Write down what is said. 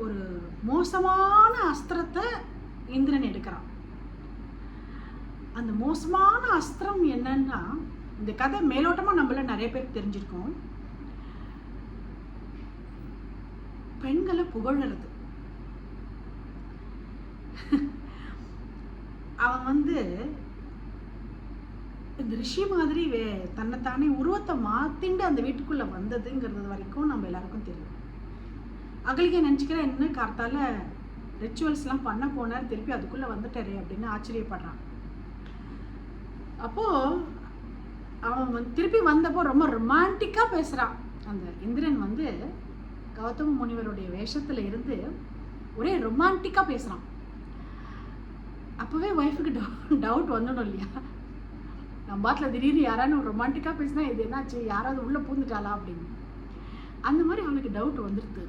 ஒரு மோசமான அஸ்திரத்தை இந்திரன் எடுக்கிறான். அந்த மோசமான அஸ்திரம் என்னன்னா, இந்த கதை மேலோட்டமாக நம்மள நிறைய பேர் தெரிஞ்சிருக்கோம். பெண்களை புகழறது. அவன் இந்த ரிஷி மாதிரி தன்னைத்தானே உருவத்தை மாத்திண்டு அந்த வீட்டுக்குள்ள வந்ததுங்கிறது வரைக்கும் நம்ம எல்லாருக்கும் தெரியும். அகலிகை நினச்சிக்கிறேன், என்ன கார்த்தால ரிச்சுவல்ஸ்லாம் பண்ண போனார், திருப்பி அதுக்குள்ளே வந்துட்டாரு அப்படின்னு ஆச்சரியப்படுறான். அப்போது அவன் திருப்பி வந்தப்போ ரொம்ப ரொமான்டிக்காக பேசுகிறான். அந்த இந்திரன் கௌதம முனிவருடைய வேஷத்தில் இருந்து ஒரே ரொமான்டிக்காக பேசுகிறான். அப்போவே ஒய்ஃபுக்கு டவுட் வந்துடும் இல்லையா, நம்ம பாட்டில் திடீர்னு யாரானு ரொமான்டிக்காக பேசினா இது என்னாச்சு, யாராவது உள்ளே பூந்துட்டாளா அப்படின்னு. அந்த மாதிரி அவனுக்கு டவுட் வந்துடுது.